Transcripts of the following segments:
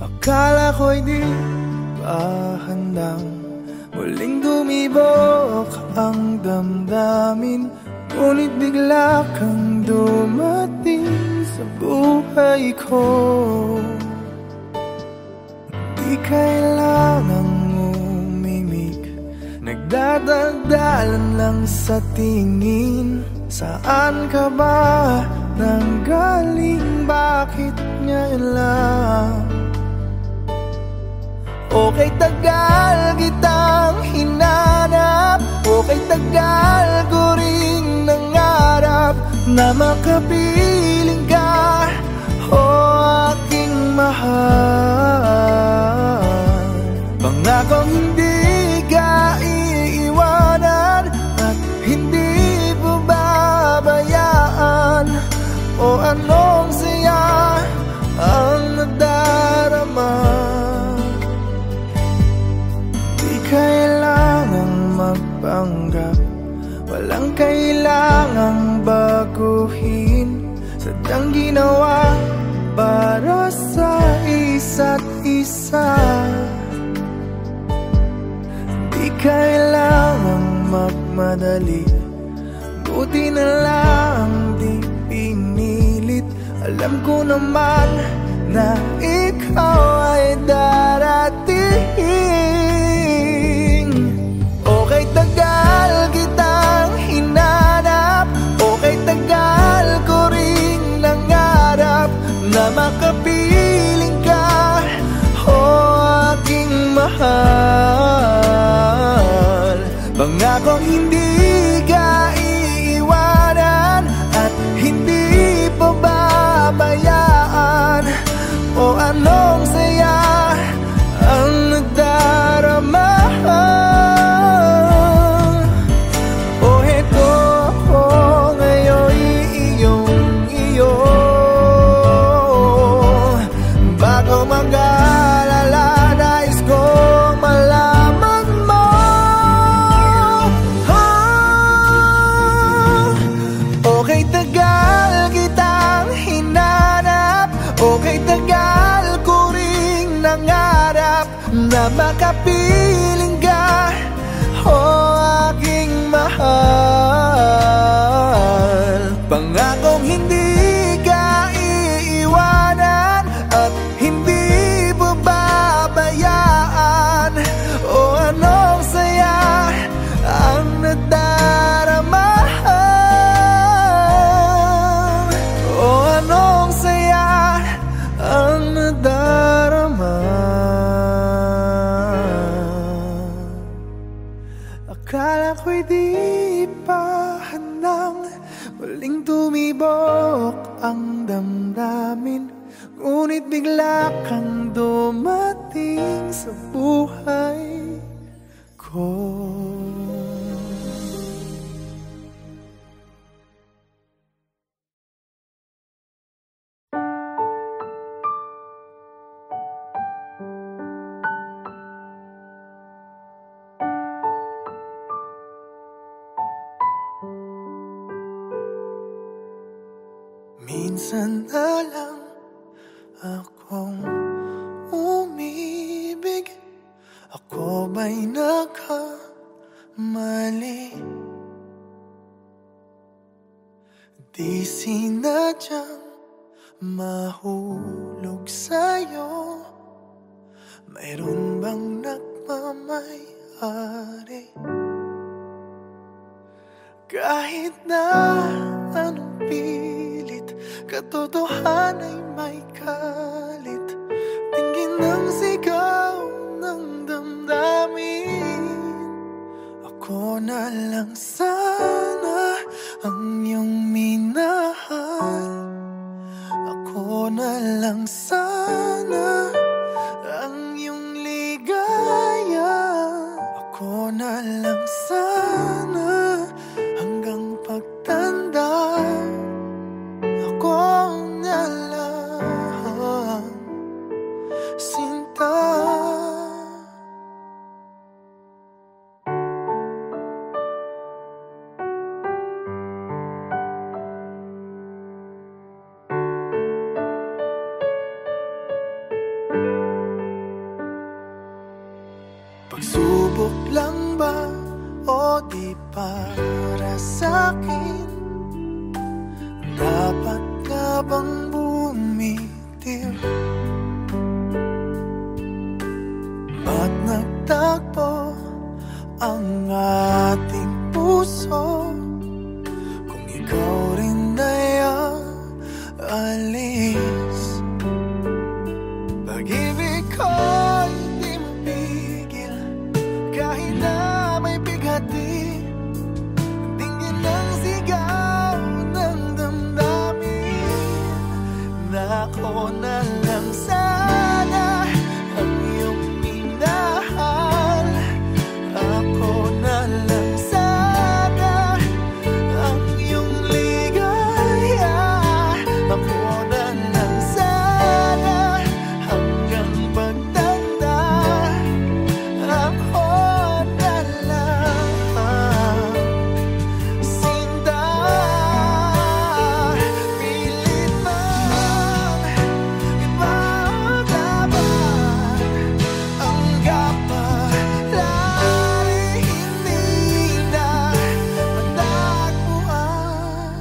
Akala ko'y di pa handang muling dumibok ang damdamin, ngunit bigla kang dumating sa buhay ko. Di kailangang umimik, nagdadaldalan lang sa tingin. Saan ka ba nanggaling? Bakit ngayon lang? Okay, tagal kitang hinanap, okay, tagal ko ring nangarap na makapiling ka, o aking mahal. Pangakong hindi ka iiwanan at hindi babayaan, o anong saya ang nadarama. Di kailangang magpanggap, walang kailangang baguhin, sadyang ginawa para sa isa't isa. Di kailangang magmadali, buti na lang di pinilit. Alam ko naman na ikaw ay darating. Okay, tagal kitang hinanap, okay, tagal ko ring nangarap na makapiling ka, o aking mahal. Pangakong hindi ka iiwanan at hindi pababayaan, o anong saya ang nagdarama. O heto ako ngayon iyong-iyo, bago mag-alala, nais kong malaman mo. Okay, tagal kitang hinanap, okay, tagal ko ring nangarap na makapiling ka, o aking mahal. Pangakong hindi ka iiwanan at hindi babayaan, o anong saya ang nadarama. O anong saya ang nadarama. Akala ko'y di pa handang muling tumibok ang damdamin, ngunit bigla kang dumating sa buhay ko. Minsan na lang akong umibig, ako ba'y nagkamali? Di sinadyang mahulog sa'yo, mayroon bang nagmamayari? Kahit na anong pilit, katotohanan ay may kalit. Tingin ng sigaw ng damdamin, ako na lang sana ang iyong minahal. Ako na lang sana ang iyong ligaya. Ako na lang sana hanggang pagtanda. Ako na lang, sinta. Pagsubok lang ba o di para sa'kin? Dapat ka bang bumitiw at nagtagpo ang ating puso? Kung ikaw rin ay alis, pag-ibig ko'y di mapigil kahit na may bighati. Tingin ang sigaw ng damdamin na ako na lang sana ang iyong minahal. Ako na lang sana ang iyong ligaya. Ako na lang sana hanggang pagtanda. Ako na lang sinta. Pilit man ipaglaban ang kapalaran, hindi na matagpuan.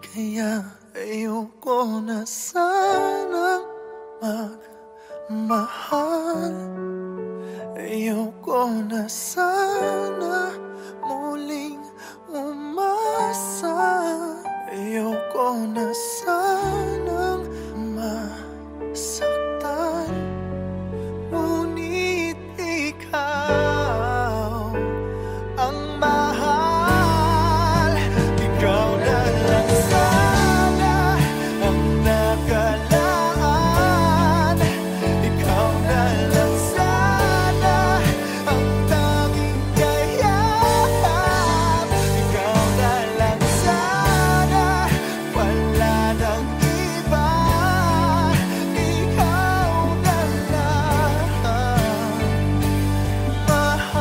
Kaya ayoko na sanang magmahal. Ayoko na sana muling umasa. Ayoko na sanang masaktan. Ngunit ikaw ang mahal. Ikaw na lang sana ang nakalaan. Ikaw na lang sana ang tanging kayahan. Ikaw na lang sana, wala nang iba. Ikaw na lang mahal.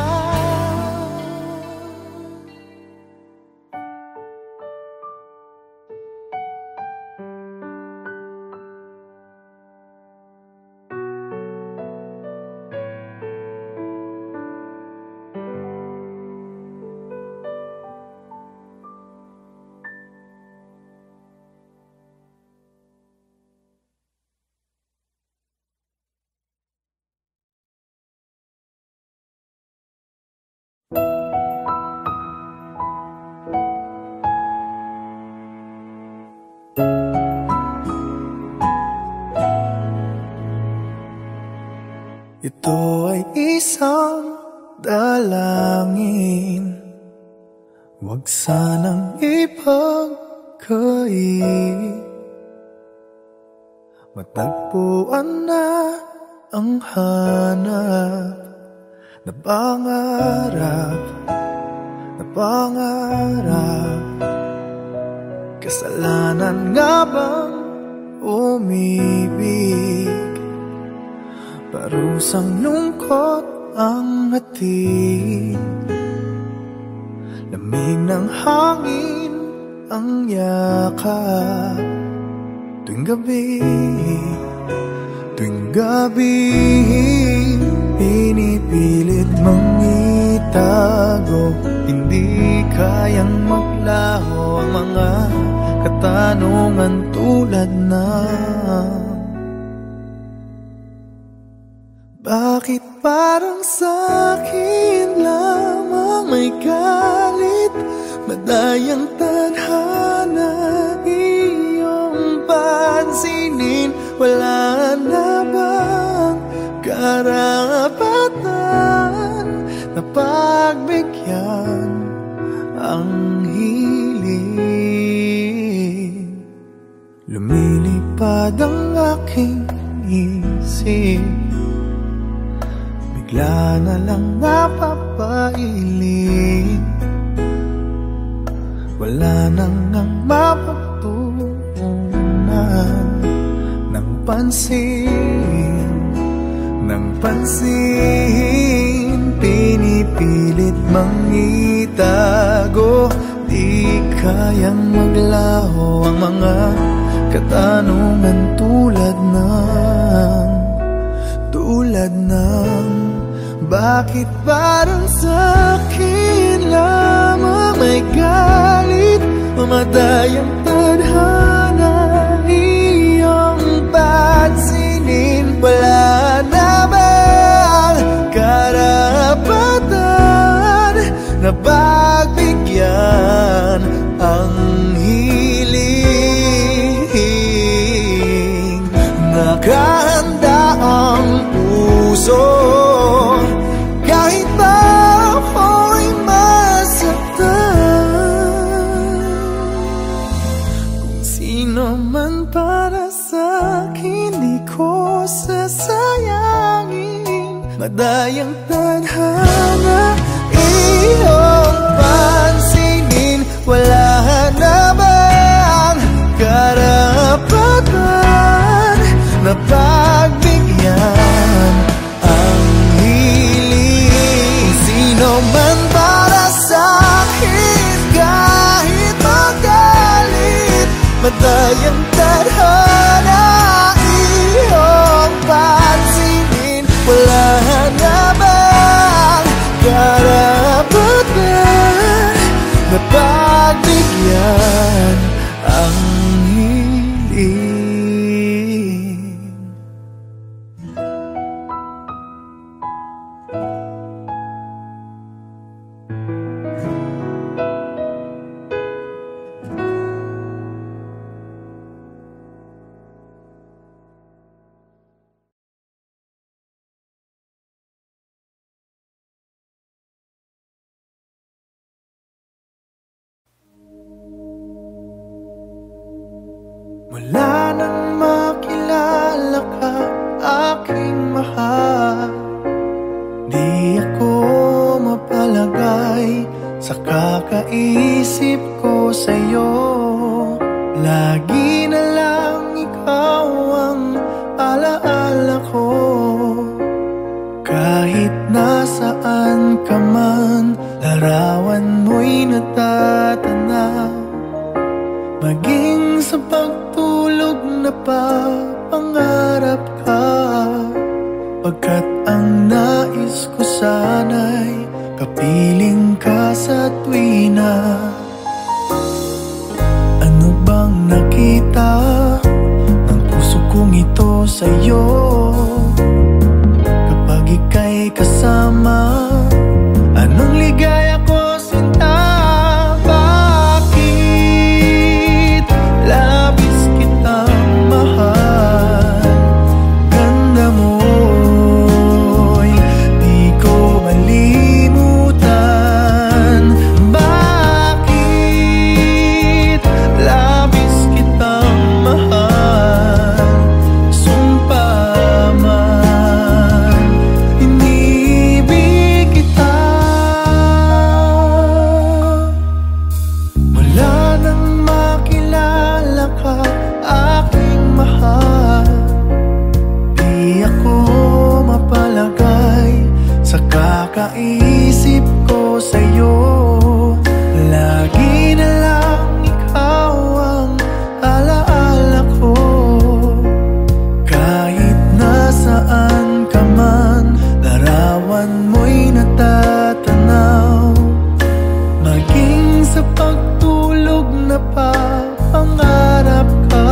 Ito ay isang dalangin, huwag sanang ipagkait. Matagpuan na ang hanap na pangarap, na pangarap. Kasalanan nga bang umibig? Parusang lungkot ang hatid. Lamig ng hangin ang yakap. Tuwing gabi, tuwing gabi, pinipilit mang itago. Hindi kayang maglaho ang mga katanungan tulad ng bakit parang sa'kin lamang may galit? Madayang tadhana iyong pansinin. Wala na bang karapatan na pagbigyan ang hiling? Lumilipad ang aking isip, bigla na lang napapailing. Wala nang ang mapagtuunan ng pansin, ng pansin. Pinipilit mang itago, di kayang maglaho ang mga katanungan tulad ng Bakit parang sa'kin lamang may galit? Mamatay ang tadhana, iyong pansinin. Wala na bang karapatan na pagbigyan ang hiling? Nakahanda ang puso kahit pa ako'y masaktan. Kung sino man para sa'kin, di ko sasayangin. Madayang tadhana, iyong pansinin. Wala na bang karapatan na pagbigyan ang hiling? Sino man para sa'kin, kahit magalit. Madayang tadhana, iyong pansinin. Wala na bang karapatan na pagbigyan ang hiling? Mula nang makilala ka, aking mahal, di ako mapalagay sa kakaisip ko sa'yo. Lagi na lang ikaw ang alaala ko. Kahit nasaan ka man, larawan mo'y natatanaw. Maging sa pagtulog na papangarap ka, pagkat ang nais ko sana'y kapiling ka sa tuwina. Ano bang nakita ng puso kong ito sa'yo? Kapag ika'y kasama, anong ligaya ko sinta? Labis kitang mahal, ganda mo'y di ko malimutan. Bakit labis kitang mahal? Sumpa man, inibig kita. Mula nang makilala ka, aking mahal, di ako mapalagay sa kakaisip ko sa'yo. Lagi na lang ikaw ang alaala ko. Kahit nasaan ka man, larawan mo'y natatanaw. Maging sa pagtulog na papangarap ka,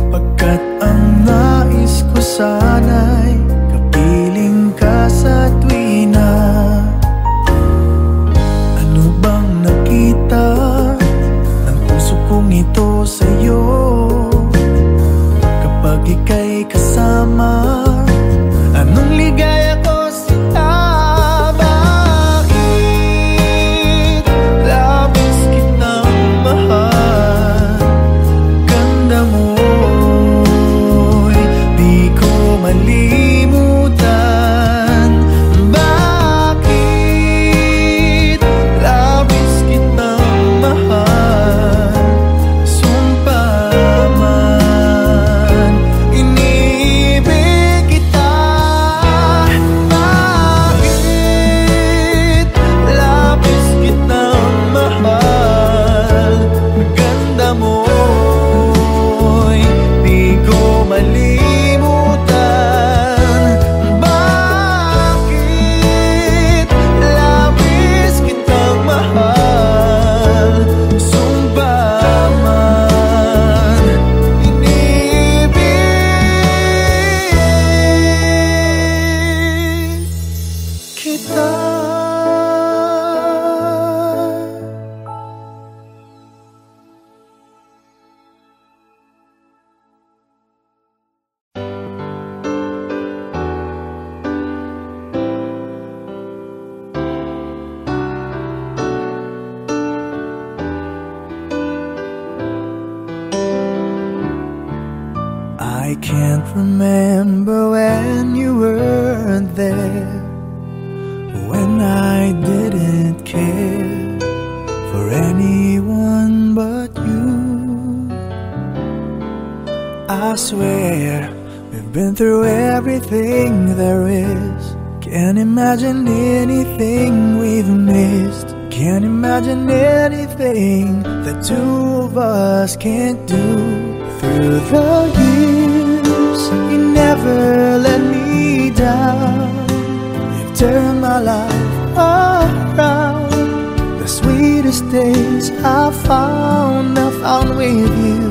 pagkat ang nais ko sana'y kapiling ka sa tuwina. Ano bang nakita ng puso kong ito sa'yo? Kapag ika'y kasama, anong ligaya ko sinta? Bakit labis kitang mahal? Ganda mo'y di ko malimutan. Bakit labis kitang mahal? Sumpa man, inibig kita. remember when you weren't there, when I didn't care for anyone but you. I swear we've been through everything there is. Can't imagine anything we've missed. Can't imagine anything the two of us can't do. Through the years, you never let me down. You've turned my life around. The sweetest days I found with you.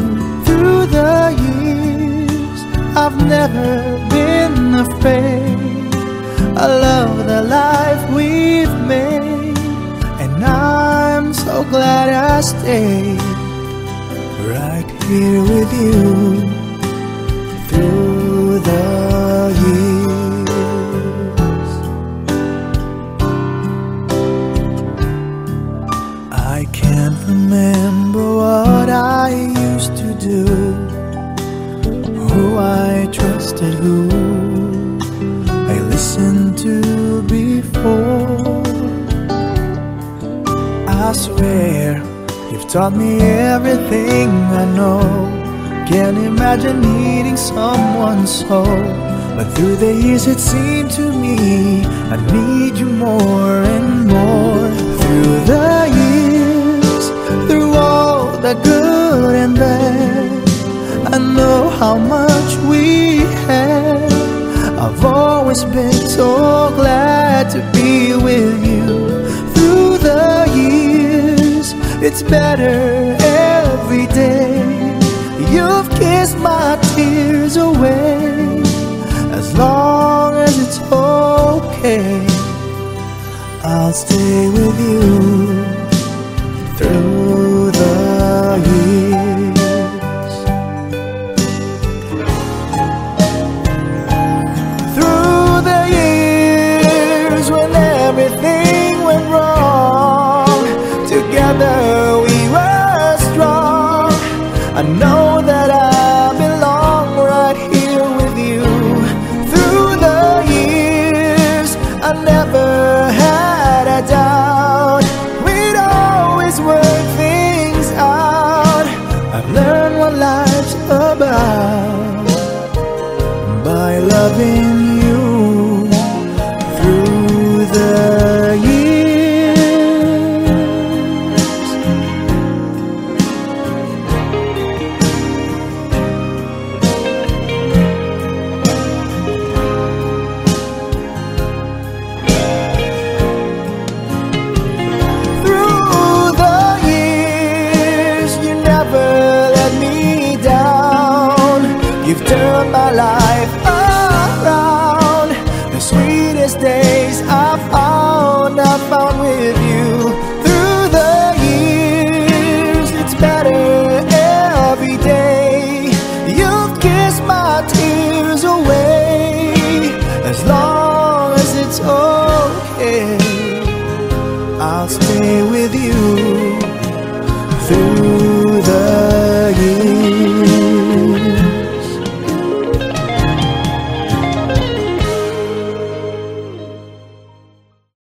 Through the years, I've never been afraid. I love the life we've made, and I'm so glad I stayed right here with you through the years. I can't remember what I used to do, who I trusted, who I listened to before. I swear you've taught me everything I know. Can't imagine needing someone so, but through the years it seemed to me I need you more and more. Through the years, through all the good and bad, I know how much we had. I've always been so glad to be with you. Through the years, it's better every day. You've kissed my tears away. As long as it's okay, I'll stay with you through the years. Through the years when everything went wrong, together we were strong. I know that I belong right here with you. Through the years, I never had a doubt. We'd always work things out. I've learned what life's about by loving you through the years. You've turned my life around. The sweetest days I found with you. Through the years, it's better every day. You've kissed my tears away. As long as it's okay, I'll stay with you through the